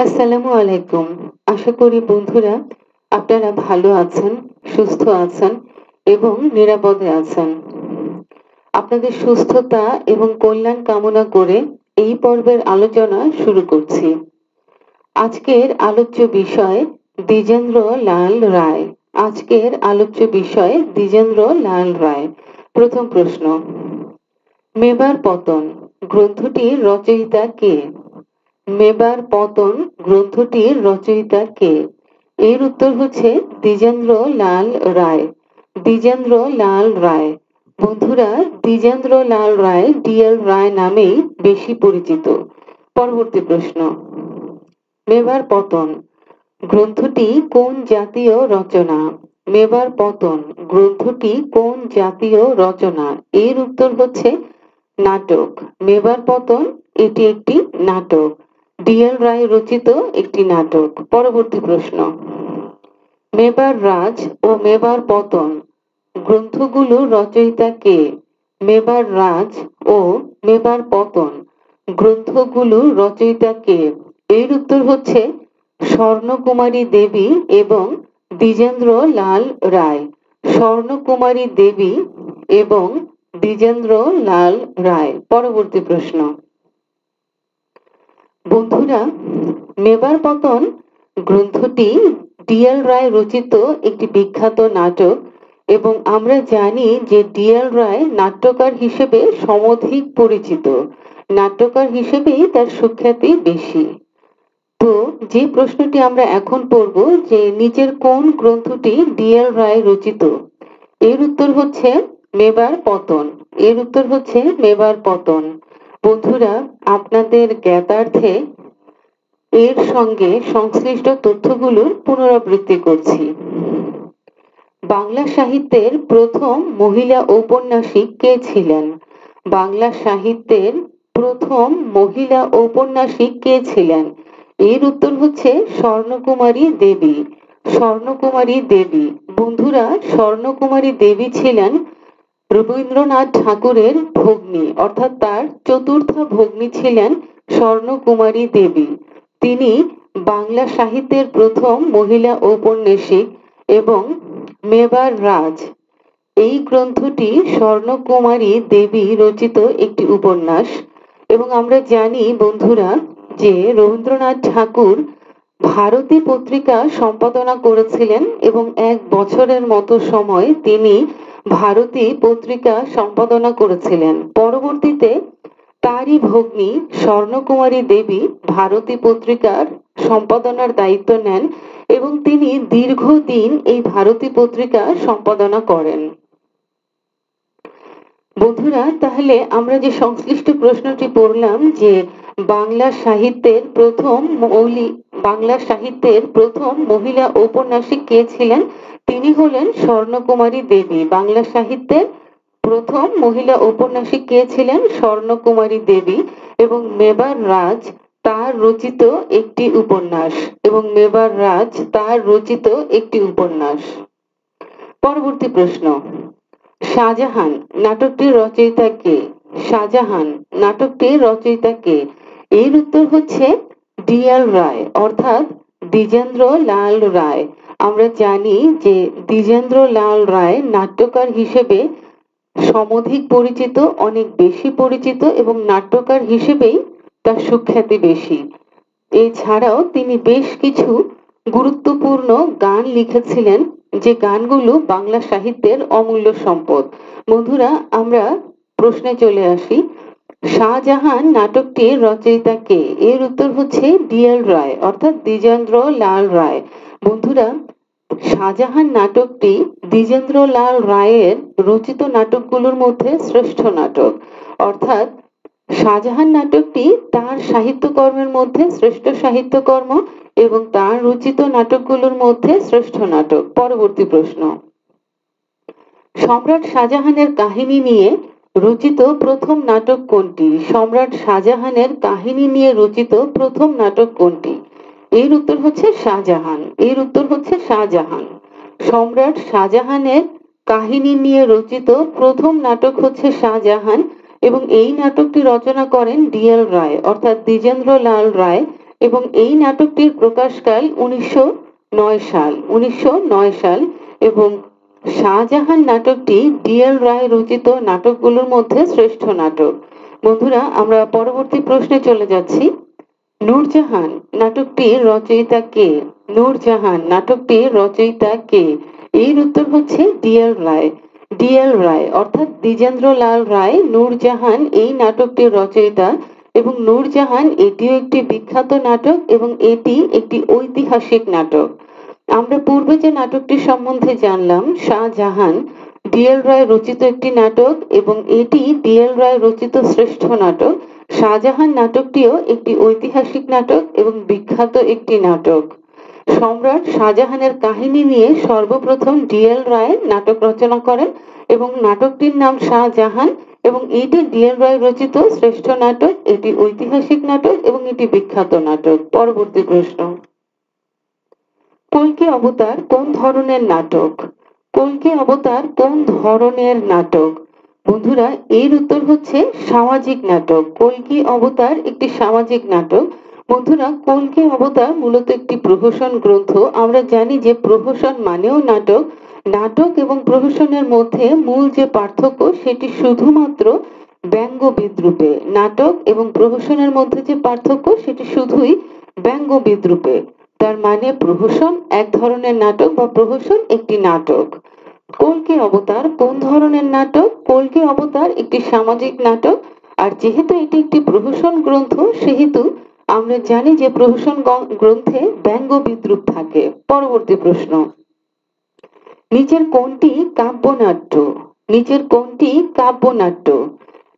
আসসালামু আলাইকুম। আশা করি বন্ধুরা আপনারা ভালো আছেন, সুস্থ আছেন এবং নিরাপদে আছেন। আপনাদের সুস্থতা এবং কল্যাণ কামনা করে এই পর্বের আলোচনা শুরু করছি। আজকের আলোচ্য বিষয় দ্বিজেন্দ্র লাল রায়। আজকের আলোচ্য বিষয় দ্বিজেন্দ্র লাল রায়। প্রথম প্রশ্ন, মেবার পতন গ্রন্থটির রচয়িতা কে? মেবার পতন গ্রন্থটির রচয়িতা কে? এর উত্তর হচ্ছে দ্বিজেন্দ্র লাল রায়। দ্বিজেন্দ্র লাল রায়। বন্ধুরা, দ্বিজেন্দ্র লাল রায় ডিএল রায় নামেই বেশি পরিচিত। পরবর্তী প্রশ্ন, মেবার পতন গ্রন্থটি কোন জাতীয় রচনা? মেবার পতন গ্রন্থটি কোন জাতীয় রচনা? এর উত্তর হচ্ছে নাটক। মেবার পতন এটি একটি নাটক, ডিএল রায় রচিত একটি নাটক। পরবর্তী প্রশ্ন, মেবার রাজ ও মেবার পতন গ্রন্থগুলোর রচয়িতা কে? মেবার রাজ ও মেবার পতন গ্রন্থগুলোর রচয়িতা কে? এর উত্তর হচ্ছে স্বর্ণকুমারী দেবী এবং দ্বিজেন্দ্র লাল রায়। স্বর্ণকুমারী দেবী এবং দ্বিজেন্দ্র লাল রায়। পরবর্তী প্রশ্ন, বন্ধুরা, মেবার পতন গ্রন্থটি ডিএল রায় রচিত একটি বিখ্যাত নাটক এবং আমরা জানি যে ডিএল রায় নাট্যকার হিসেবে সমধিক পরিচিত। নাট্যকার হিসেবেই তার সুখ্যাতি বেশি। তো যে প্রশ্নটি আমরা এখন পড়ব যে নিচের কোন গ্রন্থটি ডিএল রায় রচিত? এর উত্তর হচ্ছে মেবার পতন। এর উত্তর হচ্ছে মেবার পতন। বন্ধুরা, আপনাদের জ্ঞাতার্থে এর সঙ্গে সংশ্লিষ্ট তথ্যগুলোর পুনরাবৃত্তি করছি। বাংলা সাহিত্যের প্রথম মহিলা ঔপন্যাসিক কে ছিলেন? বাংলা সাহিত্যের প্রথম মহিলা ঔপন্যাসিক কে ছিলেন? এর উত্তর হচ্ছে স্বর্ণকুমারী দেবী। স্বর্ণকুমারী দেবী। বন্ধুরা, স্বর্ণকুমারী দেবী ছিলেন রবীন্দ্রনাথ ঠাকুরের ভগ্নী, অর্থাৎ তার চতুর্থ ভগ্নী ছিলেন স্বর্ণকুমারী দেবী। তিনি বাংলা সাহিত্যের প্রথম মহিলা ঔপন্যাসিক এবং মেবার রাজ এই গ্রন্থটি স্বর্ণকুমারী দেবী রচিত একটি উপন্যাস। এবং আমরা জানি বন্ধুরা যে রবীন্দ্রনাথ ঠাকুর ভারতী পত্রিকা সম্পাদনা করেছিলেন এবং 1 বছরের মতো সময় তিনি ভারতী পত্রিকা সম্পাদনা করেছিলেন। পরবর্তীতে তারই ভগ্নী স্বর্ণকুমারী দেবী ভারতী পত্রিকার সম্পাদনার দায়িত্ব নেন এবং তিনি দীর্ঘদিন এই ভারতী পত্রিকা সম্পাদনা করেন। বন্ধুরা, তাহলে আমরা যে সংশ্লিষ্ট প্রশ্নটি পড়লাম যে বাংলা সাহিত্যের প্রথম মহিলা ঔপন্যাসিক কে ছিলেন? তিনি হলেন স্বর্ণকুমারী দেবী। বাংলা সাহিত্যের প্রথম মহিলা ঔপন্যাসিক কে ছিলেন? স্বর্ণকুমারী দেবী। এবং মেবার রাজ তার রচিত একটি উপন্যাস এবং মেবার রাজ তার রচিত একটি উপন্যাস। পরবর্তী প্রশ্ন, শাহজাহান নাটকটির রচয়িতা কে? শাহজাহান নাটকটির রচয়িতা কে? এর উত্তর হচ্ছে ডিএল রায়, অর্থাৎ দ্বিজেন্দ্র লাল রায়। আমরা জানি যে দ্বিজেন্দ্র লাল রায় নাট্যকার হিসেবে সমধিক পরিচিত, অনেক বেশি পরিচিত এবং নাট্যকার হিসেবেই তার সুখ্যাতি বেশি। এছাড়াও তিনি বেশ কিছু গুরুত্বপূর্ণ গান লিখেছিলেন যে গানগুলো বাংলা সাহিত্যের অমূল্য সম্পদ। বন্ধুরা, আমরা প্রশ্নে চলে আসি। শাহজাহান নাটকটির রচয়িতা কে? এর উত্তর হচ্ছে ডিএল রায়, অর্থাৎ দ্বিজেন্দ্র লাল রায়। বন্ধুরা, শাহজাহান নাটকটি দ্বিজেন্দ্র লাল রায়ের রচিত নাটকগুলোর মধ্যে শ্রেষ্ঠ নাটক, অর্থাৎ শাহজাহান নাটকটি তার সাহিত্যকর্মের মধ্যে শ্রেষ্ঠ সাহিত্যকর্ম এবং তার রচিত নাটকগুলোর মধ্যে শ্রেষ্ঠ নাটক। পরবর্তী প্রশ্ন, সম্রাট শাহজাহানের কাহিনী নিয়ে রচিত প্রথম নাটক কোনটি? সম্রাট শাহজাহানের কাহিনী নিয়ে রচিত প্রথম নাটক কোনটি? এর উত্তর হচ্ছে শাহজাহান। এর উত্তর হচ্ছে শাহজাহান। সম্রাট শাহজাহানের কাহিনী নিয়ে রচিত প্রথম নাটক হচ্ছে শাহজাহান এবং এই নাটকটি রচনা করেন ডিএল রায়, অর্থাৎ দ্বিজেন্দ্র লাল রায় এবং এই নাটকটির প্রকাশকাল 1909 সাল এবং শাহজাহান নাটকটি ডিএল রায় রচিত নাটকগুলোর মধ্যে শ্রেষ্ঠ নাটক। বন্ধুরা, আমরা পরবর্তী প্রশ্নে চলে যাচ্ছি। নূরজাহান নাটকটির রচয়িতা কে? নূরজাহান নাটকটির রচয়িতা কে? এর উত্তর হচ্ছে ডিএল রায়। ডিএল রায় অর্থাৎ দ্বিজেন্দ্রলাল রায় নূরজাহান এই নাটকটির রচয়িতা এবং নূরজাহান এটিও একটি বিখ্যাত নাটক এবং এটি একটি ঐতিহাসিক নাটক। আমরা পূর্বে যে নাটকটি সম্বন্ধে জানলাম শাহজাহান, ডিএল রায় রচিত একটি নাটক এবং এটি ডিএল রায় রচিত শ্রেষ্ঠ নাটক। শাহজাহান নাটকটিও একটি ঐতিহাসিক নাটক এবং বিখ্যাত একটি নাটক। সম্রাট শাহজাহানের কাহিনী নিয়ে সর্বপ্রথম ডিএল রায় নাটক রচনা করেন এবং নাটকটির নাম শাহজাহান এবং এটি ডিএল রায় রচিত শ্রেষ্ঠ নাটক, এটি ঐতিহাসিক নাটক এবং এটি বিখ্যাত নাটক। পরবর্তী প্রশ্ন, কল্কি অবতার কোন ধরনের নাটক? কল্কি অবতার কোন ধরনের নাটক? বন্ধুরা, এর উত্তর হচ্ছে সামাজিক নাটক। কল্কি অবতার একটি সামাজিক নাটক। বন্ধুরা, কল্কি অবতার মূলত একটি প্রহসন গ্রন্থ। আমরা জানি যে প্রহসন মানেও নাটক। নাটক এবং প্রহসনের মধ্যে মূল যে পার্থক্য সেটি শুধুমাত্র ব্যঙ্গ বিদ্রূপে। নাটক এবং প্রহসনের মধ্যে যে পার্থক্য সেটি শুধুই ব্যঙ্গ বিদ্রূপে। তার মানে প্রহসন এক ধরনের নাটক বা প্রহসন একটি নাটক। কল্কি অবতার কোন ধরনের নাটক? কল্কি অবতার একটি সামাজিক নাটক। আর যেহেতু এটি একটি প্রহসন গ্রন্থ সেহেতু আমরা জানি যে প্রহসন গ্রন্থে ব্যঙ্গ বিদ্রূপ থাকে। পরবর্তী প্রশ্ন, নিচের কোনটি কাব্যনাট্য? নিচের কোনটি কাব্যনাট্য?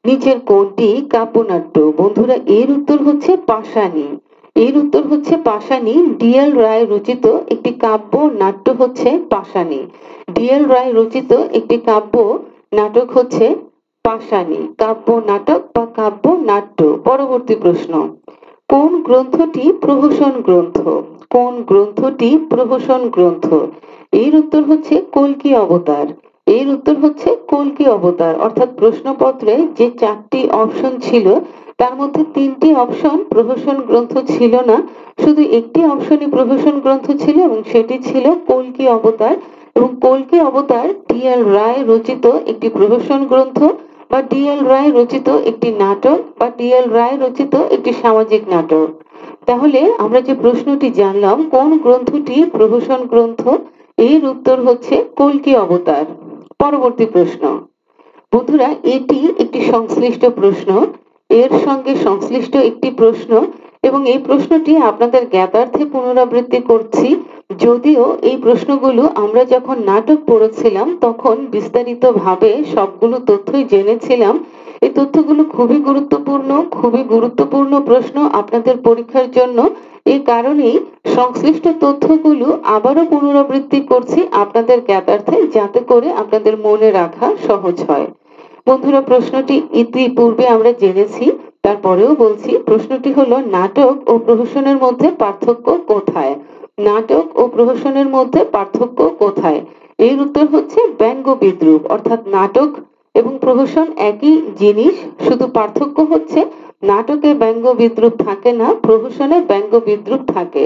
নিচের কোনটি কাব্যনাট্য? বন্ধুরা, এর উত্তর হচ্ছে পাষাণী। এর উত্তর হচ্ছে পাষাণী। ডিএল রায় রচিত একটি কাব্য নাট্য হচ্ছে পাষাণী। ডিএল রায় রচিত একটি কাব্য নাটক হচ্ছে পাষাণী, কাব্য নাটক বা কাব্য নাট্য। পরবর্তী প্রশ্ন, কোন গ্রন্থটি প্রহসন গ্রন্থ? কোন গ্রন্থটি প্রহসন গ্রন্থ? এর উত্তর হচ্ছে কল্কি অবতার। এর উত্তর হচ্ছে কল্কি অবতার। অর্থাৎ প্রশ্নপত্রে যে 4টি অপশন ছিল তার মধ্যে 3টি অপশন প্রহসন গ্রন্থ ছিল না, শুধু একটি অপশনই প্রহসন গ্রন্থ ছিল এবং সেটি ছিল কল্কি অবতার। এবং কল্কি অবতার ডিএল রায় রচিত একটি প্রহসন গ্রন্থ বা ডিএল রায় রচিত একটি নাটক বা ডিএল রায় রচিত একটি সামাজিক নাটক। তাহলে আমরা যে প্রশ্নটি জানলাম কোন গ্রন্থটি প্রহসন গ্রন্থ, এর উত্তর হচ্ছে কল্কি অবতার। পরবর্তী প্রশ্ন, বন্ধুরা, এটি একটি সংশ্লিষ্ট প্রশ্ন, এর সঙ্গে সংশ্লিষ্ট একটি প্রশ্ন এবং এই প্রশ্নটি আপনাদের জ্ঞাতার্থে পুনরাবৃত্তি করছি। যদিও এই প্রশ্নগুলো আমরা যখন নাটক পড়েছিলাম তখন বিস্তারিতভাবে সবগুলো তথ্যই জেনেছিলাম। এই তথ্যগুলো খুবই গুরুত্বপূর্ণ, খুবই গুরুত্বপূর্ণ প্রশ্ন আপনাদের পরীক্ষার জন্য। এই কারণেই সংশ্লিষ্ট তথ্যগুলো আবারও পুনরাবৃত্তি করছি আপনাদের জ্ঞাতার্থে, যাতে করে আপনাদের মনে রাখা সহজ হয়। বন্ধুরা, প্রশ্নটি ইতিপূর্বে আমরা জেনেছি, তারপরেও বলছি। প্রশ্নটি হলো, নাটক ও প্রহসনের মধ্যে পার্থক্য কোথায়? নাটক ও প্রহসনের মধ্যে পার্থক্য কোথায়? এর উত্তর হচ্ছে ব্যঙ্গ বিদ্রূপ। অর্থাৎ নাটক এবং প্রহসন একই জিনিস, শুধু পার্থক্য হচ্ছে নাটকে ব্যঙ্গ বিদ্রূপ থাকে না, প্রহসনে ব্যঙ্গ বিদ্রূপ থাকে।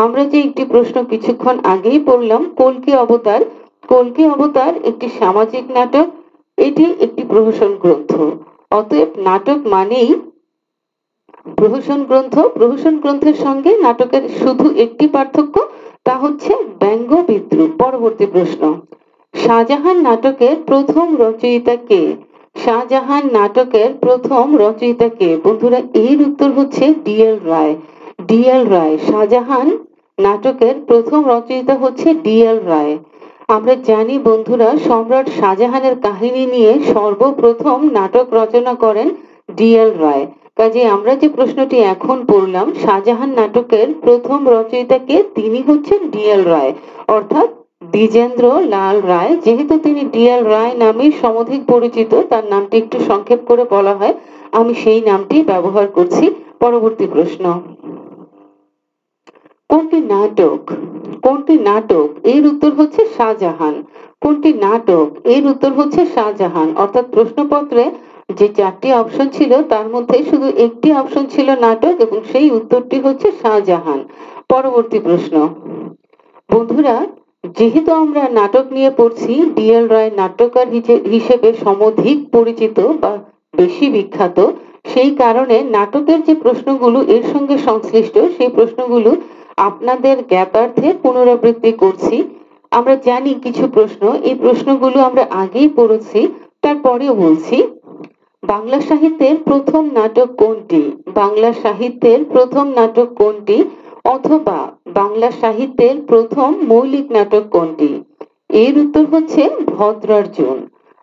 আমরা যে একটি প্রশ্ন কিছুক্ষণ আগেই পড়লাম, কল্কি অবতার। কল্কি অবতার একটি সামাজিক নাটক, এটি একটি প্রহসন গ্রন্থ। অতএব নাটক মানেই প্রহসন গ্রন্থ। প্রহসন গ্রন্থের সঙ্গে নাটকের শুধু একটি পার্থক্য, তা হচ্ছে ব্যঙ্গ বিদ্রূপ। পরবর্তী প্রশ্ন, শাহজাহান নাটকের প্রথম রচয়িতা কে? শাহজাহান নাটকের প্রথম রচয়িতা কে? বন্ধুরা, এর উত্তর হচ্ছে ডিএল রায়। ডিএল রায়। শাহজাহান নাটকের প্রথম রচয়িতা হচ্ছে ডিএল রায়। আমরা জানি বন্ধুরা, সম্রাট শাহজাহানের কাহিনী নিয়ে সর্বপ্রথম নাটক রচনা করেন ডিএল রায়। কাজে আমরা যে প্রশ্নটি এখন পড়লাম, শাহজাহান নাটকের প্রথম রচয়িতা কে? তিনি হচ্ছেন ডিএল রায়, অর্থাৎ দ্বিজেন্দ্র লাল রায়। যেহেতু তিনি ডিএল রায় নামে সমধিক পরিচিত, তার নামটি একটু সংক্ষেপ করে বলা হয়, আমি সেই নামটি ব্যবহার করছি। পরবর্তী প্রশ্ন, কোনটি নাটক? কোনটি নাটক? এর উত্তর হচ্ছে শাহজাহান। কোনটি নাটক? এর উত্তর হচ্ছে শাহজাহান। অর্থাৎ প্রশ্নপত্রে যে 4টি অপশন ছিল তার মধ্যে শুধু একটি অপশন ছিল নাটক এবং সেই উত্তরটি হচ্ছে শাহজাহান। পরবর্তী প্রশ্ন। বন্ধুরা, যেহেতু আমরা নাটক নিয়ে পড়ছি, ডিএল রায় নাট্যকার হিসেবে সমধিক পরিচিত বা বেশি বিখ্যাত, সেই কারণে নাটকের যে প্রশ্নগুলো এর সঙ্গে সংশ্লিষ্ট সেই প্রশ্নগুলো আপনাদের জ্ঞাতার্থে পুনরাবৃত্তি করছি। আমরা জানি কিছু প্রশ্ন, এই প্রশ্নগুলো আমরা আগেই পড়েছি, তারপরেও বলছি। বাংলা সাহিত্যের প্রথম নাটক কোনটি? বাংলা সাহিত্যের প্রথম নাটক কোনটি? অথবা বাংলা সাহিত্যের প্রথম মৌলিক নাটক কোনটি? এর উত্তর হচ্ছে ভদ্রার্জুন।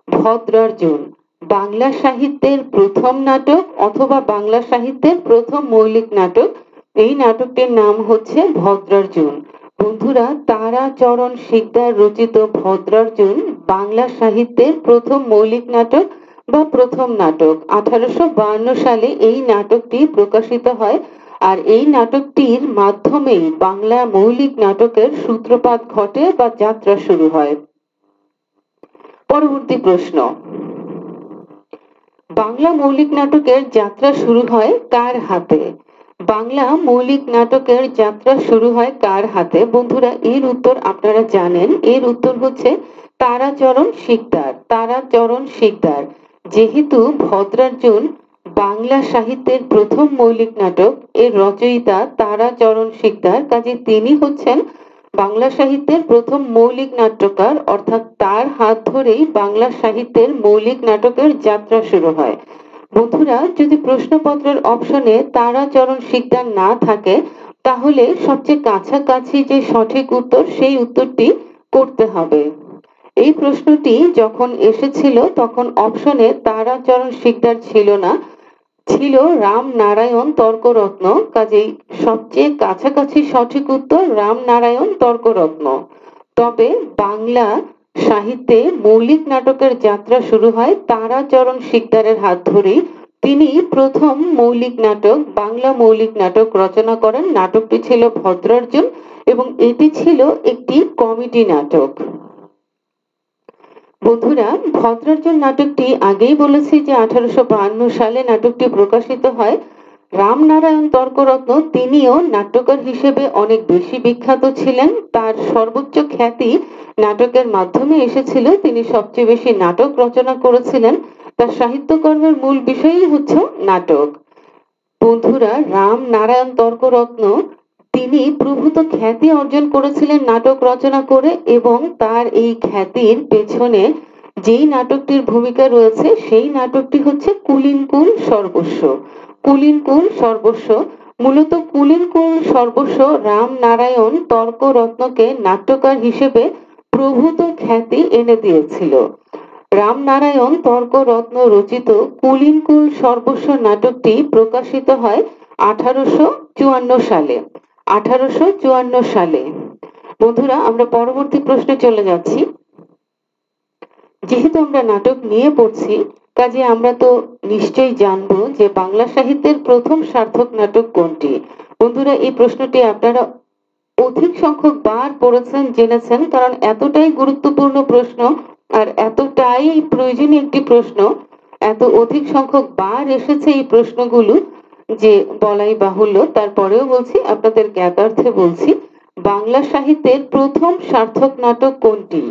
ভদ্রার্জুন বাংলা সাহিত্যের প্রথম নাটক অথবা বাংলা সাহিত্যের প্রথম মৌলিক নাটক। এই নাটকটির নাম হচ্ছে ভদ্রার্জুন। বন্ধুরা, তারাচরণ শিকদার রচিত ভদ্রার্জুন বাংলা সাহিত্যের প্রথম মৌলিক নাটক বা প্রথম নাটক। 1852 সালে এই নাটকটি প্রকাশিত হয়, আর এই নাটকটির মাধ্যমেই বাংলা মৌলিক নাটকের সূত্রপাত ঘটে বা যাত্রা শুরু হয়। পরবর্তী প্রশ্ন। বাংলা মৌলিক নাটকের যাত্রা শুরু হয় কার হাতে? বাংলা মৌলিক নাটকের যাত্রা শুরু হয় কার হাতে? বন্ধুরা, এর উত্তর আপনারা জানেন, এর উত্তর হচ্ছে তারাচরণ শিকদার। তারাচরণ শিকদার। যেহেতু ভদ্রার্জুন বাংলা সাহিত্যের প্রথম মৌলিক নাটক, এর রচয়িতা তারাচরণ শিকদার, কাজে তিনি হচ্ছেন বাংলা সাহিত্যের প্রথম মৌলিক নাট্যকার, অর্থাৎ তার হাত ধরেই বাংলা সাহিত্যের মৌলিক নাটকের যাত্রা শুরু হয়। বন্ধুরা, যদি প্রশ্নপত্রের অপশনে তারাচরণ শিকদার না থাকে তাহলে সবচেয়ে কাছাকাছি যে সঠিক উত্তর সেই উত্তরটি করতে হবে। এই প্রশ্নটি যখন এসেছিল তখন অপশনে তারাচরণ শিকদার ছিল না, ছিল রামনারায়ণ তর্করত্ন, কাজেই সবচেয়ে কাছাকাছি সঠিক উত্তর রামনারায়ণ তর্করত্ন। তবে বাংলা সাহিত্যে মৌলিক নাটকের যাত্রা শুরু হয় তারাচরণ শিকদারের হাত ধরেই। তিনি প্রথম মৌলিক নাটক, বাংলা মৌলিক নাটক রচনা করেন। নাটকটি ছিল ভদ্রার্জুন এবং এটি ছিল একটি কমেডি নাটক। বন্ধুরা, ভদ্রার্জুন নাটকটি আগেই বলেছি যে 1852 সালে নাটকটি প্রকাশিত হয়। রামনারায়ণ তর্করত্ন তিনিও নাট্যকার হিসেবে অনেক বেশি বিখ্যাত ছিলেন। তার সর্বোচ্চ খ্যাতি নাটকের মাধ্যমে এসেছিল। তিনি সবচেয়ে বেশি নাটক রচনা করেছিলেন। তার সাহিত্যকর্মের মূল বিষয়ই হচ্ছে নাটক। বন্ধুরা, রামনারায়ণ তর্করত্ন তিনি প্রভূত খ্যাতি অর্জন করেছিলেন নাটক রচনা করে, এবং তার এই খ্যাতির পেছনে যেই নাটকটির ভূমিকা রয়েছে সেই নাটকটি হচ্ছে কুলীনকুল সর্বস্ব। কুলীনকুল সর্বস্ব মূলত কুলীনকুল সর্বস্ব রামনারায়ণ তর্করত্নকে নাট্যকার হিসেবে প্রভূত খ্যাতি এনে দিয়েছিল। রামনারায়ণ তর্করত্ন রচিত কুলীনকুল সর্বস্ব নাটকটি প্রকাশিত হয় 1854 সালে। 1854 সালে। বন্ধুরা, আমরা পরবর্তী প্রশ্নে চলে যাচ্ছি। যেহেতু আমরা নাটক নিয়ে পড়ছি, কাজে আমরা তো নিশ্চয়ই জানবো যে বাংলা সাহিত্যের প্রথম সার্থক নাটক কোনটি। বন্ধুরা, এই প্রশ্নটি আপনারা অধিক সংখ্যক বার পড়েছেন, জেনেছেন, কারণ এতটাই গুরুত্বপূর্ণ প্রশ্ন আর এতটাই প্রয়োজনীয় একটি প্রশ্ন, এত অধিক সংখ্যক বার এসেছে এই প্রশ্নগুলো যে বলাই বাহুল্য। তারপরেও বলছি, আপনাদের জ্ঞাতার্থে বলছি, বাংলা সাহিত্যের প্রথম সার্থক নাটক কোনটি?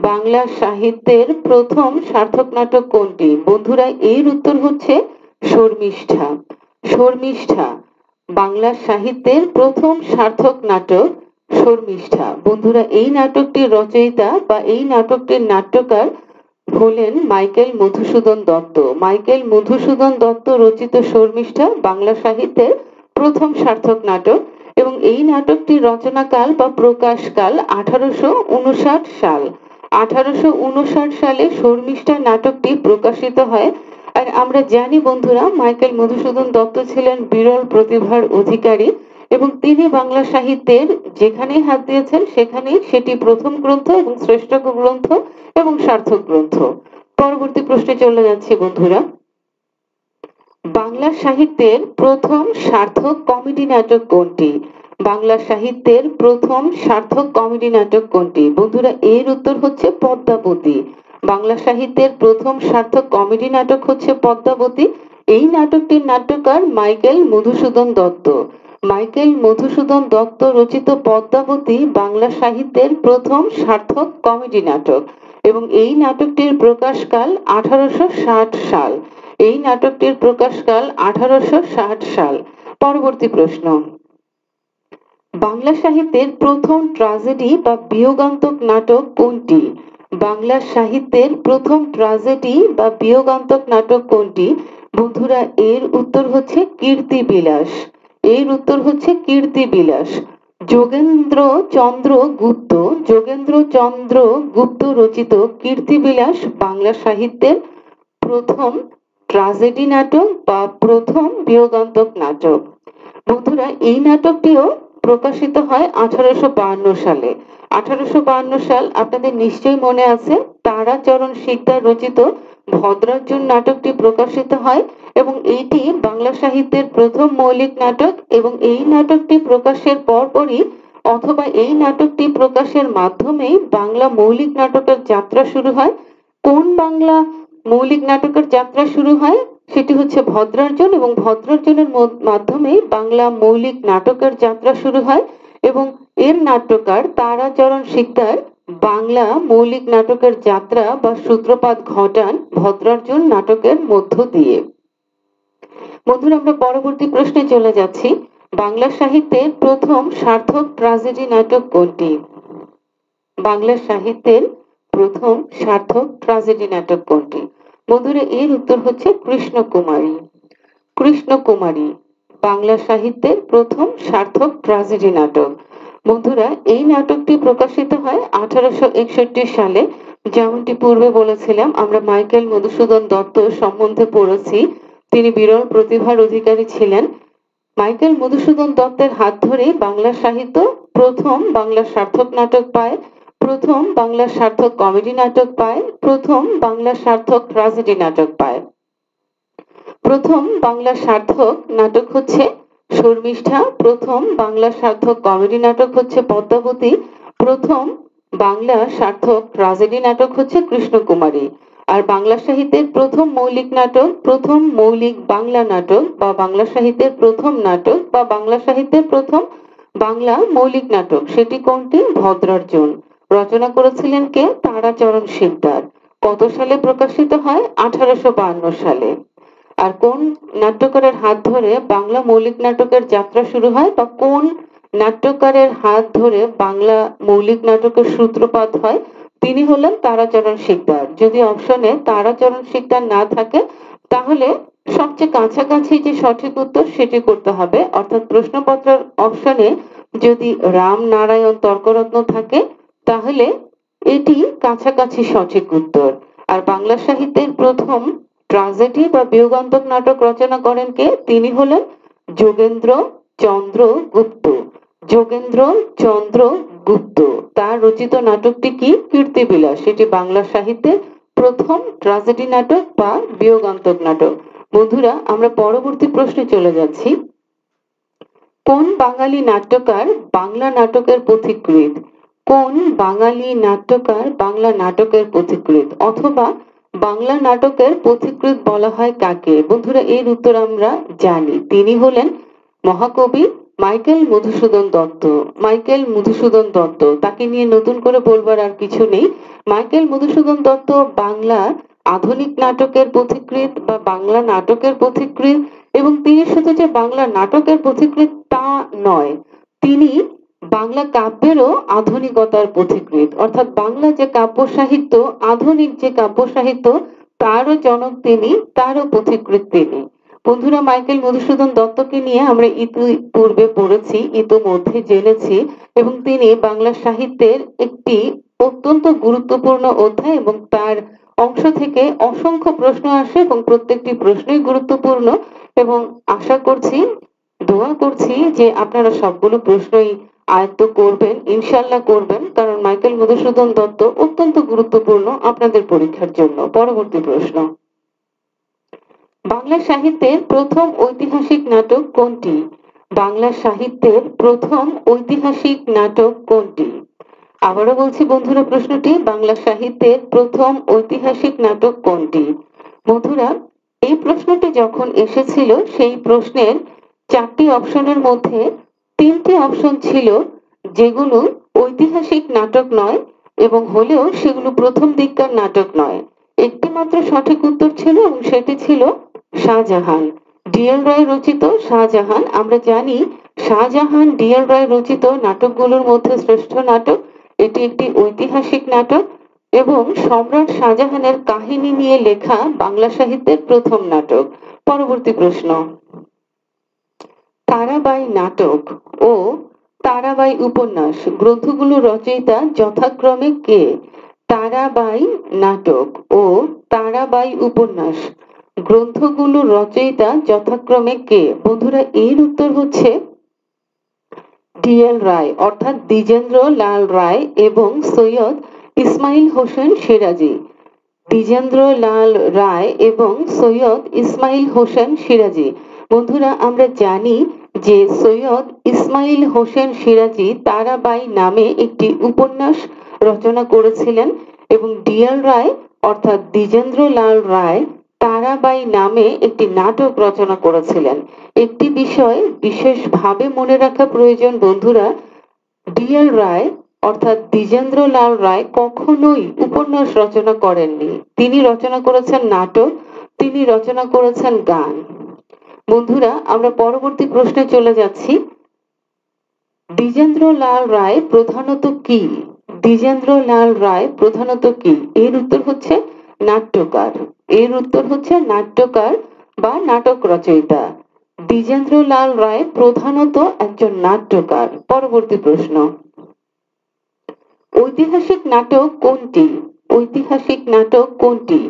বাংলা সাহিত্যের প্রথম সার্থক নাটক কোনটি? বন্ধুরা, এর উত্তর হচ্ছে শর্মিষ্ঠা। শর্মিষ্ঠা বাংলা সাহিত্যের প্রথম সার্থক নাটক শর্মিষ্ঠা। বন্ধুরা, এই নাটকটির রচয়িতা বা এই নাটকটির নাট্যকার হলেন মাইকেল মধুসূদন দত্ত। মাইকেল মধুসূদন দত্ত রচিত শর্মিষ্ঠা বাংলা সাহিত্যের প্রথম সার্থক নাটক, এবং এই নাটকটির রচনাকাল বা প্রকাশকাল 1859 সাল। 1859 সালে শর্মিষ্ঠা নাটকটি প্রকাশিত হয়। আর আমরা জানি বন্ধুরা, মাইকেল মধুসূদন দত্ত ছিলেন বিরল প্রতিভার অধিকারী, এবং তিনি বাংলা সাহিত্যের যেখানেই হাত দিয়েছেন সেখানেই সেটি প্রথম গ্রন্থ এবং শ্রেষ্ঠ গ্রন্থ এবং সার্থক গ্রন্থ। পরবর্তী প্রশ্নে চলে যাচ্ছি বন্ধুরা। বাংলা সাহিত্যের প্রথম সার্থক কমেডি নাটক কোনটি? বাংলা সাহিত্যের প্রথম সার্থক কমেডি নাটক কোনটি? বন্ধুরা, এর উত্তর হচ্ছে পদ্মাবতী। বাংলা সাহিত্যের প্রথম সার্থক কমেডি নাটক হচ্ছে পদ্মাবতী। এই নাটকটির নাট্যকার মাইকেল মধুসূদন দত্ত। মাইকেল মধুসূদন দত্ত রচিত পদ্মাবতী বাংলা সাহিত্যের প্রথম সার্থক কমেডি নাটক এবং এই নাটকটির প্রকাশকাল 1860 সাল। এই নাটকটির প্রকাশকাল 1860 সাল। পরবর্তী প্রশ্ন, বাংলা সাহিত্যের প্রথম ট্র্যাজেডি বা বিয়োগান্তক নাটক কোনটি? বাংলা সাহিত্যের প্রথম ট্র্যাজেডি বা বিয়োগান্তক নাটক কোনটি? বন্ধুরা, এর উত্তর হচ্ছে কীর্তিবিলাস। এর উত্তর হচ্ছে কীর্তিবিলাস। যোগেন্দ্র চন্দ্র গুপ্ত রচিত কীর্তিবিলাস বাংলা সাহিত্যের প্রথম ট্র্যাজেডি নাটক বা প্রথম বিয়োগান্তক নাটক। বন্ধুরা, এই নাটকটিও প্রকাশিত হয় 1852 সালে। 1852 সাল আপনাদের নিশ্চয়ই মনে আছে। তারাচরণ শিকদার রচিত ভদ্রার্জুন নাটকটি প্রকাশিত হয় এবং এইটি বাংলা সাহিত্যের প্রথম মৌলিক নাটক এবং এই নাটকটি প্রকাশের পরপরই অথবা এই নাটকটি প্রকাশের মাধ্যমেই বাংলা মৌলিক নাটকের যাত্রা শুরু হয়। কোন বাংলা মৌলিক নাটকের যাত্রা শুরু হয়? সেটি হচ্ছে ভদ্রার্জুন এবং ভদ্রার্জুনের মাধ্যমে বাংলা মৌলিক নাটকের যাত্রা শুরু হয় এবং এর নাট্যকার তারাচরণ শিকদার বাংলা মৌলিক নাটকের যাত্রা বা সূত্রপাত ঘটান ভদ্রার্জুন নাটকের মধ্য দিয়ে। বন্ধুরা, আমরা পরবর্তী প্রশ্নে চলে যাচ্ছি। বাংলা সাহিত্যের প্রথম সার্থক ট্র্যাজেডি নাটক কোনটি? বাংলা সাহিত্যের প্রথম সার্থক ট্র্যাজেডি নাটক কোনটি? বন্ধুরা, এর উত্তর হচ্ছে কৃষ্ণকুমারী। কৃষ্ণকুমারী বাংলা সাহিত্যের প্রথম সার্থক ট্র্যাজেডি নাটক। বন্ধুরা, এই নাটকটি প্রকাশিত হয় 1861 সালে। যেমনটি পূর্বে বলেছিলাম, আমরা মাইকেল মধুসূদন দত্ত সম্বন্ধে পড়েছি। তিনি বিরল প্রতিভার অধিকারী ছিলেন। মাইকেল মধুসূদন দত্তের হাত ধরে বাংলা সাহিত্য প্রথম বাংলা সার্থক নাটক পায়, প্রথম বাংলা সার্থক কমেডি নাটক পায়, প্রথম বাংলা সার্থক ট্র্যাজেডি নাটক পায়। প্রথম বাংলা সার্থক নাটক হচ্ছে শর্মিষ্ঠা, প্রথম বাংলা সার্থক কমেডি নাটক হচ্ছে পদ্মাবতী, প্রথম বাংলা সার্থক ট্র্যাজেডি নাটক হচ্ছে কৃষ্ণকুমারী। আর বাংলা সাহিত্যের প্রথম মৌলিক নাটক, প্রথম মৌলিক বাংলা নাটক বা বাংলা সাহিত্যের প্রথম নাটক বা বাংলা সাহিত্যের প্রথম বাংলা মৌলিক নাটক, সেটি কোনটি? ভদ্রার্জুন। রচনা করেছিলেন কে? তারাচরণ শিকদার। কত সালে প্রকাশিত হয়? 1852 সালে। আর কোন নাট্যকারের হাত ধরে বাংলা মৌলিক নাটকের যাত্রা শুরু হয় বা কোন নাট্যকারের হাত ধরে বাংলা মৌলিক নাটকের সূত্রপাত হয়? তিনি হলেন তারাচরণ শিকদার। যদি অপশনে তারাচরণ শিকদার না থাকে তাহলে সবচেয়ে কাছাকাছি যে সঠিক উত্তর সেটি করতে হবে, অর্থাৎ প্রশ্নপত্রের অপশনে যদি রামনারায়ণ তর্করত্ন থাকে তাহলে এটি কাছাকাছি সঠিক উত্তর। আর বাংলা সাহিত্যের প্রথম ট্র্যাজেডি বা বিয়োগান্তক নাটক রচনা করেন কে? তিনি হলেন যোগেন্দ্র চন্দ্র গুপ্ত। যোগেন্দ্র চন্দ্র গুপ্ত। তার রচিত নাটকটি কি? কীর্তিবিলাস। সেটি বাংলা সাহিত্যের প্রথম ট্র্যাজেডি নাটক বা বিয়োগান্তক নাটক। বন্ধুরা, আমরা পরবর্তী প্রশ্নে চলে যাচ্ছি। কোন বাঙালি নাট্যকার বাংলা নাটকের পথিকৃৎ? কোন বাঙালি নাট্যকার বাংলা নাটকের পথিকৃৎ অথবা বাংলা নাটকের পথিকৃৎ বলা হয় কাকে? বন্ধুরা, এর উত্তর আমরা জানি। তিনি হলেন মহাকবি মাইকেল মধুসূদন দত্ত। মাইকেল মধুসূদন দত্ত, তাকে নিয়ে নতুন করে বলবার আর কিছু নেই। মাইকেল মধুসূদন দত্ত বাংলা আধুনিক নাটকের পথিকৃৎ বা বাংলা নাটকের পথিকৃৎ এবং তিনি শুধু যে বাংলা নাটকের পথিকৃৎ তা নয়, তিনি বাংলা কাব্যেরও আধুনিকতার পথিকৃৎ, অর্থাৎ বাংলা যে কাব্য সাহিত্য, আধুনিক যে কাব্য সাহিত্য তারও জনক তিনি, তারও পথিকৃৎ তিনি। বন্ধুরা, মাইকেল মধুসূদন দত্তকে নিয়ে আমরা ইতিপূর্বে পড়েছি, ইতোমধ্যে জেনেছি এবং তিনি বাংলা সাহিত্যের একটি অত্যন্ত গুরুত্বপূর্ণ অধ্যায় এবং তার অংশ থেকে অসংখ্য প্রশ্ন আসে এবং প্রত্যেকটি প্রশ্নই গুরুত্বপূর্ণ এবং আশা করছি, দোয়া করছি যে আপনারা সবগুলো প্রশ্নই আয়ত্ত করবেন, ইনশাল্লাহ করবেন, কারণ মাইকেল মধুসূদন দত্ত অত্যন্ত গুরুত্বপূর্ণ আপনাদের পরীক্ষার জন্য। পরবর্তী প্রশ্ন, বাংলা সাহিত্যের প্রথম ঐতিহাসিক নাটক কোনটি? বাংলা সাহিত্যের প্রথম ঐতিহাসিক নাটক কোনটি? আবারও বলছি বন্ধুরা, প্রশ্নটি বাংলা সাহিত্যের প্রথম ঐতিহাসিক নাটক কোনটি? বন্ধুরা, এই প্রশ্নটি যখন এসেছিল সেই প্রশ্নের 4টি অপশনের মধ্যে 3টি অপশন ছিল যেগুলো ঐতিহাসিক নাটক নয় এবং হলেও সেগুলো প্রথম দিককার নাটক নয়। একটি মাত্র সঠিক উত্তর ছিল এবং সেটি ছিল শাহজাহান। ডিএল রায় রচিত শাহজাহান। আমরা জানি শাহজাহান ডিএল রায় রচিত নাটকগুলোর মধ্যে শ্রেষ্ঠ নাটক। এটি একটি ঐতিহাসিক নাটক এবং সম্রাট শাহজাহানের কাহিনী নিয়ে লেখা বাংলা সাহিত্যের প্রথম নাটক। পরবর্তী প্রশ্ন, তারাবাই নাটক ও তারাবাই উপন্যাস গ্রন্থগুলোর রচয়িতা যথাক্রমে কে? তারাবাই নাটক ও তারাবাই উপন্যাস গ্রন্থগুলোর রচয়িতা যথাক্রমে কে? বন্ধুরা, এর উত্তর হচ্ছে ডিএল রায়, অর্থাৎ দ্বিজেন্দ্র লাল রায় এবং সৈয়দ ইসমাইল হোসেন সিরাজি। দ্বিজেন্দ্র লাল রায় এবং সৈয়দ ইসমাইল হোসেন সিরাজি। বন্ধুরা, আমরা জানি যে সৈয়দ ইসমাইল হোসেন সিরাজি তারাবাই নামে একটি উপন্যাস রচনা করেছিলেন এবং ডিএল রায় অর্থাৎ দ্বিজেন্দ্র লাল রায় তারাবাই নামে একটি নাটক রচনা করেছিলেন। একটি বিষয় বিশেষভাবে মনে রাখা প্রয়োজন বন্ধুরা, ডিএল রায় অর্থাৎ দ্বিজেন্দ্র লাল রায় কখনোই উপন্যাস রচনা করেননি। তিনি রচনা করেছেন নাটক, তিনি রচনা করেছেন গান। বন্ধুরা, আমরা পরবর্তী প্রশ্নে চলে যাচ্ছি। দ্বিজেন্দ্র লাল রায় প্রধানত কি? দ্বিজেন্দ্র লাল রায় প্রধানত কি? এর উত্তর হচ্ছে নাট্যকার। এর উত্তর হচ্ছে নাট্যকার বা নাটক রচয়িতা। দ্বিজেন্দ্র লাল রায় প্রধানত একজন নাট্যকার। পরবর্তী প্রশ্ন, ঐতিহাসিক নাটক কোনটি? ঐতিহাসিক নাটক কোনটি?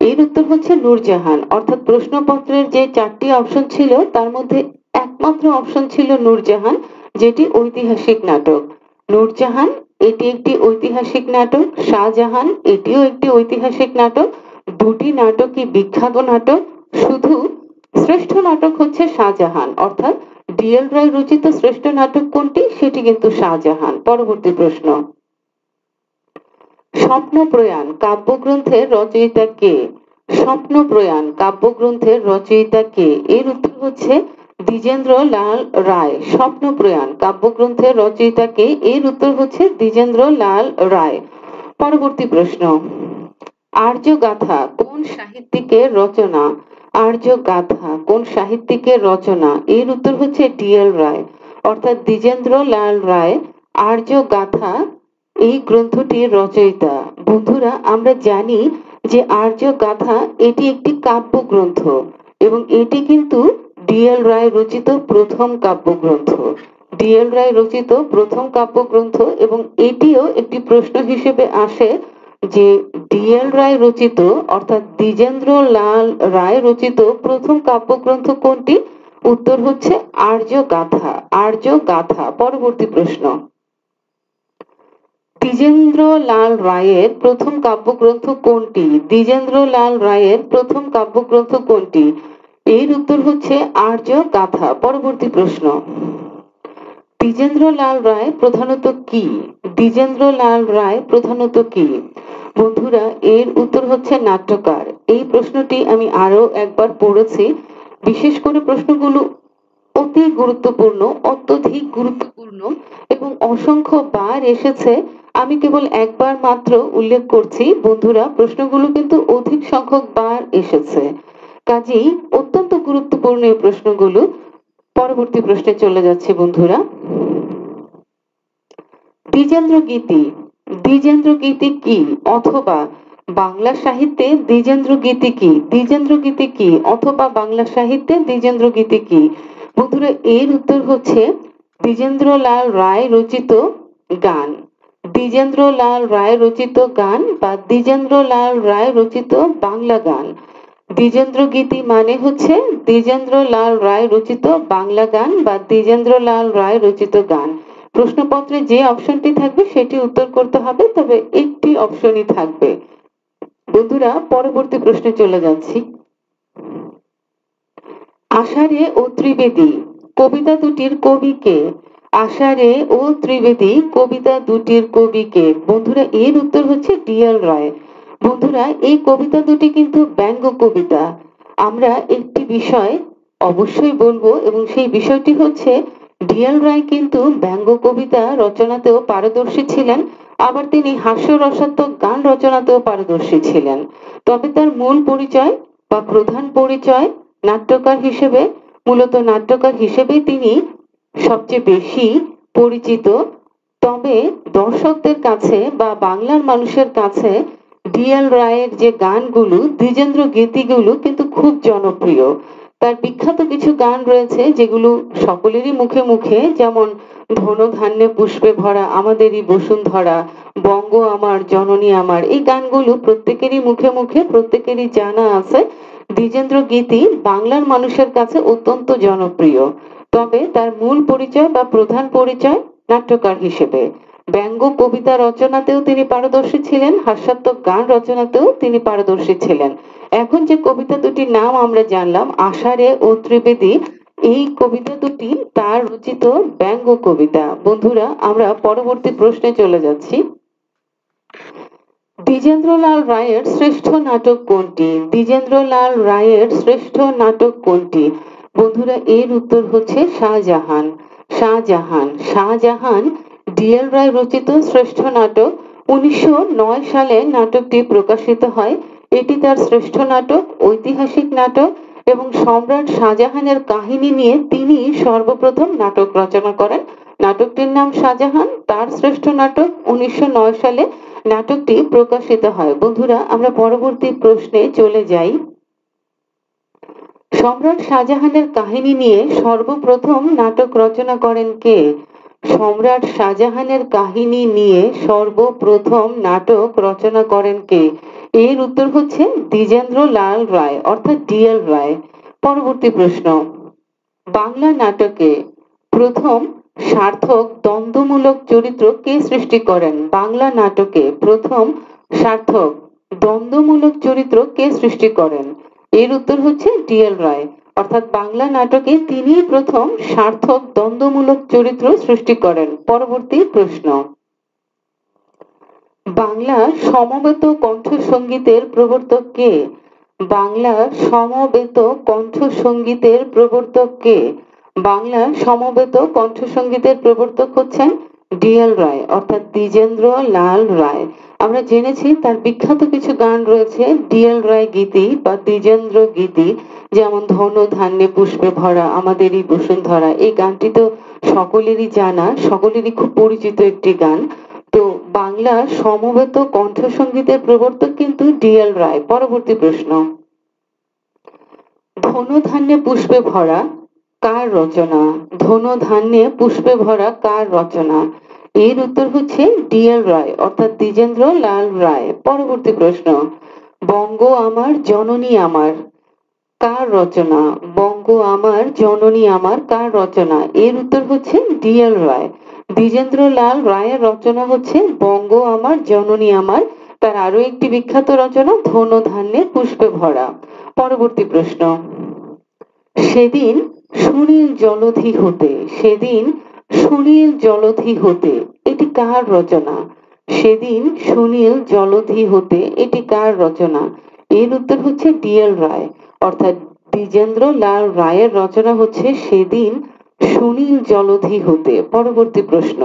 এর উত্তর হচ্ছে নূরজাহান। অর্থাৎ প্রশ্নপত্রের যে 4টি অপশন ছিল তার মধ্যে একমাত্র অপশন ছিল নূরজাহান, যেটি ঐতিহাসিক নাটক। নূরজাহান এটি একটি ঐতিহাসিক নাটক, শাহজাহান এটিও একটি ঐতিহাসিক নাটক। দুটি নাটকই বিখ্যাত নাটক, শুধু শ্রেষ্ঠ নাটক হচ্ছে শাহজাহান। অর্থাৎ ডিএল রায় রচিত শ্রেষ্ঠ নাটক কোনটি? সেটি কিন্তু শাহজাহান। পরবর্তী প্রশ্ন, স্বপ্নপ্রয়াণ কাব্যগ্রন্থের রচয়িতা কে? স্বপ্নপ্রয়াণ কাব্যগ্রন্থের রচয়িতা কে? এর উত্তর হচ্ছে দ্বিজেন্দ্র লাল রায়। স্বপ্নপ্রয়াণ কাব্যগ্রন্থের রচয়িতা কে? এর উত্তর হচ্ছে দ্বিজেন্দ্র লাল রায়। পরবর্তী প্রশ্ন, আর্যগাথা কোন সাহিত্যিকের রচনা? আর্যগাথা কোন সাহিত্যিকের রচনা? এর উত্তর হচ্ছে ডিএল রায়, অর্থাৎ দ্বিজেন্দ্র লাল রায় আর্যগাথা এই গ্রন্থটির রচয়িতা। বন্ধুরা, আমরা জানি যে আর্যগাথা এটি একটি কাব্যগ্রন্থ এবং এটি কিন্তু ডিএল রায় রচিত প্রথম কাব্যগ্রন্থ। ডিএল রায় রচিত প্রথম কাব্যগ্রন্থ এবং এটিও একটি প্রশ্ন হিসেবে আসে যে ডিএল রায় রচিত অর্থাৎ দ্বিজেন্দ্র লাল রায় রচিত প্রথম কাব্যগ্রন্থ কোনটি? উত্তর হচ্ছে আর্যগাথা। আর্যগাথা। পরবর্তী প্রশ্ন, দ্বিজেন্দ্র লাল রায়ের প্রথম কাব্যগ্রন্থ কোনটি? দ্বিজেন্দ্র লাল রায়ের প্রথম কাব্যগ্রন্থ কোনটি? এর উত্তর হচ্ছে আর্যগাথা। পরবর্তী প্রশ্ন, দ্বিজেন্দ্র লাল রায় প্রধানত কি? দ্বিজেন্দ্র লাল রায় প্রধানত কি? বন্ধুরা, এর উত্তর হচ্ছে নাট্যকার। এই প্রশ্নটি আমি আরো একবার পড়েছি। বিশেষ করে প্রশ্নগুলো অতি গুরুত্বপূর্ণ, অত্যধিক গুরুত্বপূর্ণ এবং অসংখ্য বার এসেছে। আমি কেবল একবার মাত্র উল্লেখ করছি বন্ধুরা, প্রশ্নগুলো কিন্তু অধিক সংখ্যক বার এসেছে, কাজেই অত্যন্ত গুরুত্বপূর্ণ এই প্রশ্নগুলো। পরবর্তী প্রশ্নে চলে যাচ্ছে বন্ধুরা, দ্বিজেন্দ্র গীতি। দ্বিজেন্দ্র গীতি কি অথবা বাংলা সাহিত্যে দ্বিজেন্দ্র গীতি কি? দ্বিজেন্দ্র গীতি কি অথবা বাংলা সাহিত্যে দ্বিজেন্দ্র গীতি কি? বন্ধুরা, এর উত্তর হচ্ছে দ্বিজেন্দ্র লাল রায় রচিত গান। দ্বিজেন্দ্র লাল রায় রচিত গান বা দ্বিজেন্দ্র লাল রায় রচিত বাংলা গান। দ্বিজেন্দ্র গীতি মানে হচ্ছে দ্বিজেন্দ্র লাল রায় রচিত বাংলা গান বা দ্বিজেন্দ্র লাল রায় রচিত গান। প্রশ্নপত্রে যে অপশনটি থাকবে সেটি উত্তর করতে হবে, তবে একটি অপশনই থাকবে। বন্ধুরা, পরবর্তী প্রশ্নে চলে যাচ্ছি। আষাঢ়ে ও ত্রিবেদী কবিতা দুটির কবি কে? আষাঢ়ে ও ত্রিবেদী কবিতা দুটির কবি কে? বন্ধুরা এর উত্তর হচ্ছে ডিএল রায়। বন্ধুরা এই কবিতা দুটি কিন্তু ব্যঙ্গ কবিতা। আমরা একটি বিষয় অবশ্যই বলবো এবং সেই বিষয়টি হচ্ছে ডিএল রায় কিন্তু ব্যঙ্গ কবিতা রচনাতেও পারদর্শী ছিলেন, আবার তিনি হাস্যরসাত্মক গান রচনাতেও পারদর্শী ছিলেন। তবে তার মূল পরিচয় বা প্রধান পরিচয় নাট্যকার হিসেবে, মূলত নাট্যকার হিসেবেই তিনি সবচেয়ে বেশি পরিচিত। তবে দর্শকদের কাছে বা বাংলার মানুষের কাছে ডিএল রায়ের যে গানগুলো, দ্বিজেন্দ্র গীতিগুলো কিন্তু খুব জনপ্রিয়। তার বিখ্যাত কিছু গান রয়েছে যেগুলো সকলেরই মুখে মুখে, যেমন ধনধান্যে পুষ্পে ভরা আমাদেরই বসুন্ধরা, বঙ্গ আমার জননী আমার, এই গানগুলো প্রত্যেকেরই মুখে মুখে, প্রত্যেকেরই জানা আছে। দ্বিজেন্দ্র গীতি বাংলার মানুষের কাছে অত্যন্ত জনপ্রিয়। তবে তার মূল পরিচয় বা প্রধান পরিচয় নাট্যকার হিসেবে। ব্যঙ্গ কবিতা রচনাতেও তিনি পারদর্শী ছিলেন, হাস্যাত্মক গান রচনাতেও তিনি পারদর্শী ছিলেন। এখন যে কবিতা দুটির নাম আমরা জানলাম, আষাঢ়ে ও ত্রিবেদী, এই কবিতা দুটি তার রচিত ব্যঙ্গ কবিতা। বন্ধুরা আমরা পরবর্তী প্রশ্নে চলে যাচ্ছি। দ্বিজেন্দ্রলাল রায়ের শ্রেষ্ঠ নাটক কোনটি? দ্বিজেন্দ্রলাল রায়ের শ্রেষ্ঠ নাটক কোনটি? বন্ধুরা এর উত্তর হচ্ছে শাহজাহান। শাহজাহান, শাহজাহান ডিএল রায় রচিত শ্রেষ্ঠ নাটক। 1909 সালে নাটকটি প্রকাশিত হয়। এটি তার শ্রেষ্ঠ নাটক, ঐতিহাসিক নাটক এবং সম্রাট শাহজাহানের কাহিনী নিয়ে তিনি সর্বপ্রথম নাটক রচনা করেন। নাটকটির নাম শাহজাহান, তার শ্রেষ্ঠ নাটক। 1909 সালে নাটকটি প্রকাশিত হয়। বন্ধুরা আমরা পরবর্তী প্রশ্নে চলে যাই। সম্রাট শাহজাহানের কাহিনী নিয়ে সর্বপ্রথম নাটক রচনা করেন কে? সম্রাট শাহজাহানের কাহিনী নিয়ে সর্বপ্রথম নাটক রচনা করেন কে? এর উত্তর হচ্ছে দ্বিজেন্দ্রলাল রায়, অর্থাৎ ডিএল রায়। পরবর্তী প্রশ্ন, বাংলা নাটকে প্রথম সার্থক দ্বন্দ্বমূলক চরিত্র কে সৃষ্টি করেন? বাংলা নাটকে প্রথম সার্থক দ্বন্দ্বমূলক চরিত্র কে সৃষ্টি করেন? এর উত্তর হচ্ছে ডিএল রায়, অর্থাৎ বাংলা নাটকে তিনি প্রথম সার্থক দ্বন্দ্বমূলক চরিত্র সৃষ্টি করেন। পরবর্তী প্রশ্ন, বাংলা সমবেত কণ্ঠসঙ্গীতের প্রবর্তক কে? বাংলা সমবেত কণ্ঠসঙ্গীতের প্রবর্তক কে? বাংলা সমবেত কণ্ঠসঙ্গীতের প্রবর্তক হচ্ছেন ডিএল রায়, অর্থাৎ দ্বিজেন্দ্র লাল রায়। আমরা জেনেছি তার বিখ্যাত কিছু গান রয়েছে ডিএল রায় গীতি বা দ্বিজেন্দ্র গীতি, যেমন ধন ধান্যে পুষ্পে ভরা আমাদেরই বসুন্ধরা। এই গানটি তো সকলেরই জানা, সকলেরই খুব পরিচিত একটি গান। তো বাংলা সমবেত কণ্ঠসঙ্গীতের প্রবর্তক কিন্তু ডিএল রায়। পরবর্তী প্রশ্ন, ধনধান্যে পুষ্পে ভরা কার রচনা? ধনধান্যে পুষ্পে ভরা কার রচনা? এর উত্তর হচ্ছে ডিএল রায়, অর্থাৎ দ্বিজেন্দ্র লাল রায়। পরবর্তী প্রশ্ন, বঙ্গ আমার জননী আমার কার রচনা? বঙ্গ আমার জননী আমার কার রচনা? এর উত্তর হচ্ছে ডিএল রায়। দ্বিজেন্দ্র লাল রায়ের রচনা হচ্ছে বঙ্গ আমার জননী আমার। তার আরো একটি বিখ্যাত রচনা ধনধান্যে পুষ্পে ভরা। পরবর্তী প্রশ্ন, সেদিন সুনীল জলধি হতে, সেদিন সুনীল জলধি হতে, এটি কার রচনা? সেদিন সুনীল জলধি হতে, এটি কার রচনা? এর উত্তর হচ্ছে ডিএল রায়, অর্থাৎ দ্বিজেন্দ্র লাল রায়ের রচনা হচ্ছে সেদিন সুনীল জলধি হতে। পরবর্তী প্রশ্ন,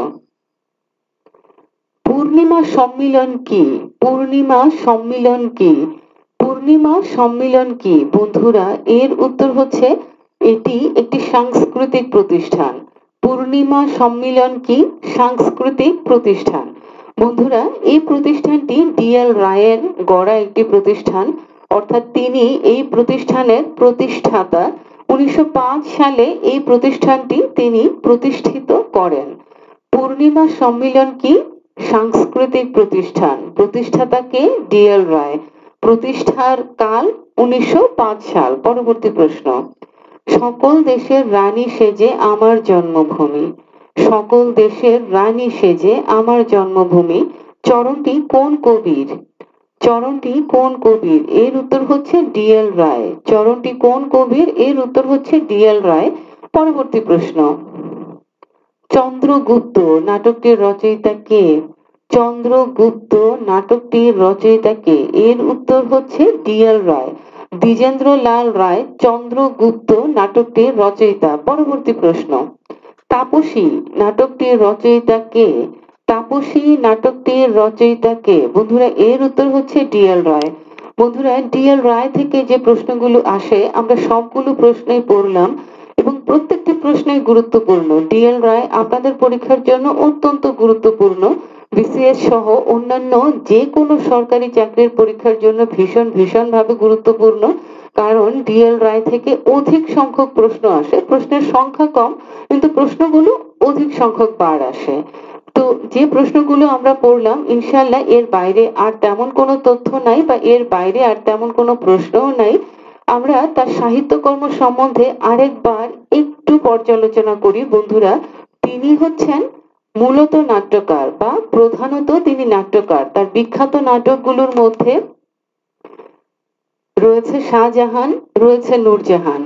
পূর্ণিমা সম্মিলন কি? পূর্ণিমা সম্মিলন কি? পূর্ণিমা সম্মিলন কি? বন্ধুরা এর উত্তর হচ্ছে এটি একটি সাংস্কৃতিক প্রতিষ্ঠান। পূর্ণিমা সম্মিলন কি? সাংস্কৃতিক প্রতিষ্ঠান। বন্ধুরা এই প্রতিষ্ঠানটি ডিএল রায়ের গড়া একটি প্রতিষ্ঠান, অর্থাৎ তিনি এই প্রতিষ্ঠানের প্রতিষ্ঠাতা। 1905 সালে এই প্রতিষ্ঠানটি তিনি প্রতিষ্ঠিত করেন। পূর্ণিমা সম্মিলন কি? সাংস্কৃতিক প্রতিষ্ঠান। প্রতিষ্ঠাতা কে? ডিএল রায়। প্রতিষ্ঠার কাল 1905 সাল। পরবর্তী প্রশ্ন, সকল দেশের রানী সেজে আমার জন্মভূমি, সকল দেশের রানী সেজে আমার জন্মভূমি, চরণটি কোন কবির? চরণটি কোন কবির? এর উত্তর হচ্ছে ডিএল রায়। চরণটি কোন কবির? এর উত্তর হচ্ছে ডিএল রায়। পরবর্তী প্রশ্ন, চন্দ্রগুপ্ত নাটকটির রচয়িতা কে? চন্দ্রগুপ্ত নাটকটির রচয়িতা কে? এর উত্তর হচ্ছে ডিএল রায়। দ্বিজেন্দ্রলাল রায় চন্দ্রগুপ্ত নাটকটির রচয়িতা। পরবর্তী প্রশ্ন, তাপসী নাটকটির রচয়িতা কে? তাপসী নাটকটির রচয়িতা কে? বন্ধুরা এর উত্তর হচ্ছে ডিএল রায়। বন্ধুরা ডিএল রায় থেকে যে প্রশ্নগুলো আসে আমরা সবগুলো প্রশ্নই পড়লাম এবং প্রত্যেকটি প্রশ্নই গুরুত্বপূর্ণ। ডিএল রায় আপনাদের পরীক্ষার জন্য অত্যন্ত গুরুত্বপূর্ণ। বিসিএস সহ অন্যান্য যে কোনো সরকারি চাকরির পরীক্ষার জন্য ভীষণ ভাবে গুরুত্বপূর্ণ, কারণ ডিএল রায় থেকে অধিক সংখ্যক প্রশ্ন আসে। প্রশ্নের সংখ্যা কম কিন্তু প্রশ্নগুলো অধিক সংখ্যক বার আসে। তো যে প্রশ্নগুলো আমরা পড়লাম ইনশাআল্লাহ এর বাইরে আর তেমন কোনো তথ্য নাই বা এর বাইরে আর তেমন কোনো প্রশ্নও নাই। আমরা তার সাহিত্যকর্ম সম্বন্ধে আরেকবার একটু পর্যালোচনা করি বন্ধুরা। তিনি হচ্ছেন মূলত নাট্যকার বা প্রধানত তিনি নাট্যকার। তার বিখ্যাত নাটকগুলোর মধ্যে রয়েছে শাহজাহান, রয়েছে নূরজাহান।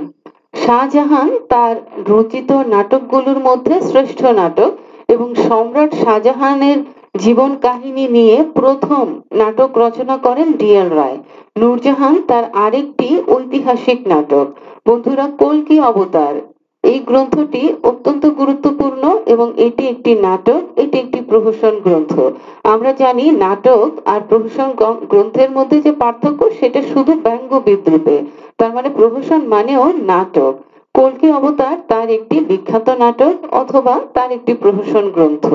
শাহজাহান তার রচিত নাটকগুলোর মধ্যে শ্রেষ্ঠ নাটক এবং সম্রাট শাহজাহানের জীবন কাহিনী নিয়ে প্রথম নাটক রচনা করেন ডিএল রায়। নূরজাহান তার আরেকটি ঐতিহাসিক নাটক। বন্ধুরা কল্কি অবতার এই গ্রন্থটি অত্যন্ত গুরুত্বপূর্ণ এবং এটি একটি নাটক, এটি একটি প্রহসন গ্রন্থ। আমরা জানি নাটক আর প্রহসন গ্রন্থের মধ্যে যে পার্থক্য সেটা শুধু ব্যঙ্গ বিদ্রুপে, তার মানে প্রহসন মানেও নাটক। কল্কি অবতার তার একটি বিখ্যাত নাটক অথবা তার একটি প্রহসন গ্রন্থ।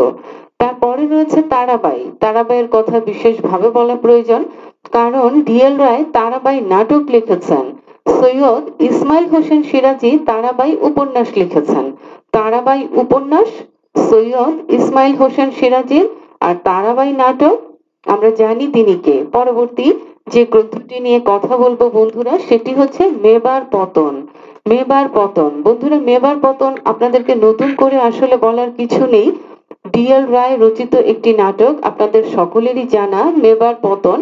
তারপরে রয়েছে তারাবাই। তারাবাইয়ের কথা বিশেষভাবে বলা প্রয়োজন, কারণ ডিএল রায় তারাবাই নাটক লিখেছেন। সৈয়দ ইসমাইল হোসেন সিরাজি তারাবাই উপন্যাস লিখেছেন। তারাবাই উপন্যাস সৈয়দ ইসমাইল হোসেন সিরাজির, আর তারাবাই নাটক আমরা জানি তিনি কে। পরবর্তী যে গ্রন্থটি নিয়ে কথা বলবো বন্ধুরা সেটি হচ্ছে মেবার পতন। মেবার পতন বন্ধুরা, মেবার পতন আপনাদেরকে নতুন করে আসলে বলার কিছু নেই। ডিএল রায় রচিত একটি নাটক, আপনাদের সকলেরই জানা মেবার পতন।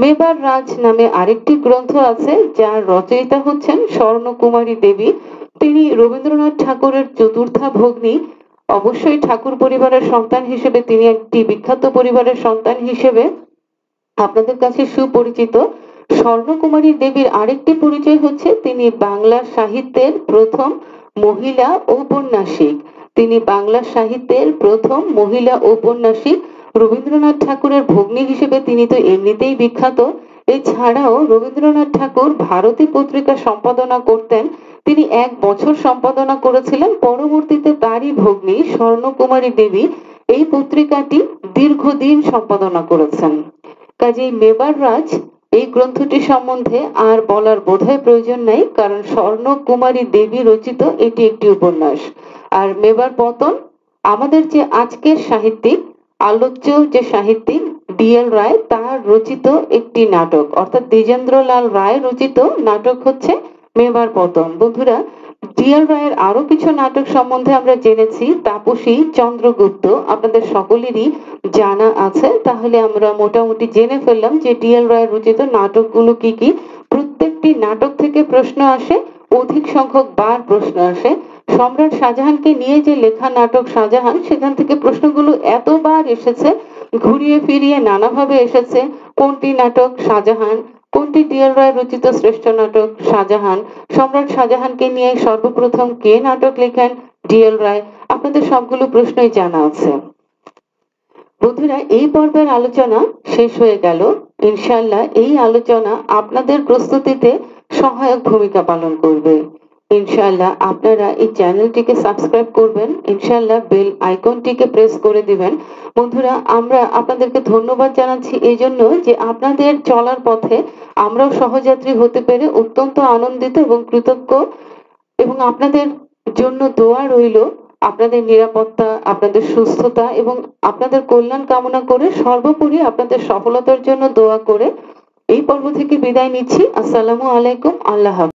মেবার রাজ নামে আরেকটি গ্রন্থ আছে যার রচয়িতা হচ্ছেন স্বর্ণকুমারী দেবী। তিনি রবীন্দ্রনাথ ঠাকুরের চতুর্থা ভগ্নী। অবশ্যই ঠাকুর পরিবারের সন্তান হিসেবে তিনি একটি বিখ্যাত পরিবারের সন্তান হিসেবে আপনাদের কাছে সুপরিচিত। স্বর্ণকুমারী দেবীর আরেকটি পরিচয় হচ্ছে তিনি বাংলা সাহিত্যের প্রথম মহিলা ঔপন্যাসিক। তিনি বাংলা সাহিত্যের প্রথম মহিলা ঔপন্যাসিক। রবীন্দ্রনাথ ঠাকুরের ভগ্নী হিসেবে তিনি তো এমনিতেই বিখ্যাত। এছাড়াও রবীন্দ্রনাথ ঠাকুর ভারতী পত্রিকা সম্পাদনা করতেন। তিনি 1 বছর সম্পাদনা করেছিলেন। পরবর্তীতে তারই ভগ্নী স্বর্ণকুমারী দেবী এই পত্রিকাটি দীর্ঘদিন সম্পাদনা করেছেন। কাজেই মেবার রাজ এই গ্রন্থটি সম্বন্ধে আর বলার বোধহয় প্রয়োজন নাই, কারণ স্বর্ণকুমারী দেবী রচিত এটি একটি উপন্যাস। আর মেবার পতন আমাদের যে আজকের সাহিত্যিক, আলোচ্য যে সাহিত্যিক ডিএল রায় তার রচিত একটি নাটক, অর্থাৎ দ্বিজেন্দ্রলাল রায় রচিত নাটক হচ্ছে মেবার পতন। বন্ধুরা ডিএল রায়ের আরো কিছু নাটক সম্বন্ধে আমরা জেনেছি। তাপসী, চন্দ্রগুপ্ত আপনাদের সকলেরই জানা আছে। তাহলে আমরা মোটামুটি জেনে ফেললাম যে ডিএল রায়ের রচিত নাটকগুলো কি কি। প্রত্যেকটি নাটক থেকে প্রশ্ন আসে, অধিক সংখ্যক বার প্রশ্ন আসে। সম্রাট শাহজাহানকে নিয়ে যে লেখা নাটক শাহজাহান, সেখান থেকে প্রশ্নগুলো এতবার এসেছে, ঘুরিয়ে ফিরিয়ে নানাভাবে এসেছে। কোনটি নাটক? শাহজাহান। কোনটি ডিএল রায় রচিত শ্রেষ্ঠ নাটক? শাহজাহান। সম্রাট শাহজাহানকে নিয়ে সর্বপ্রথম কে নাটক লেখেন? ডিএল রায়। আপনাদের সবগুলো প্রশ্নই জানা আছে। বন্ধুরা এই পর্বের আলোচনা শেষ হয়ে গেল। ইনশাআল্লাহ এই আলোচনা আপনাদের প্রস্তুতিতে সহায়ক ভূমিকা পালন করবে। ইনশাআল্লাহ আপনারা এই চ্যানেলটিকে সাবস্ক্রাইব করবেন, ইনশাআল্লাহ বেল আইকনটিকে প্রেস করে দিবেন। বন্ধুরা আমরা আপনাদেরকে ধন্যবাদ জানাচ্ছি এই জন্য যে আপনাদের চলার পথে আমরাও সহযাত্রী হতে পেরে অত্যন্ত আনন্দিত এবং কৃতজ্ঞ, এবং আপনাদের জন্য দোয়া রইল। আপনাদের নিরাপত্তা, আপনাদের সুস্থতা এবং আপনাদের কল্যাণ কামনা করে, সর্বোপরি আপনাদের সফলতার জন্য দোয়া করে এই পর্ব থেকে বিদায় নিচ্ছি। আসসালামু আলাইকুম। আল্লাহ হাফেজ।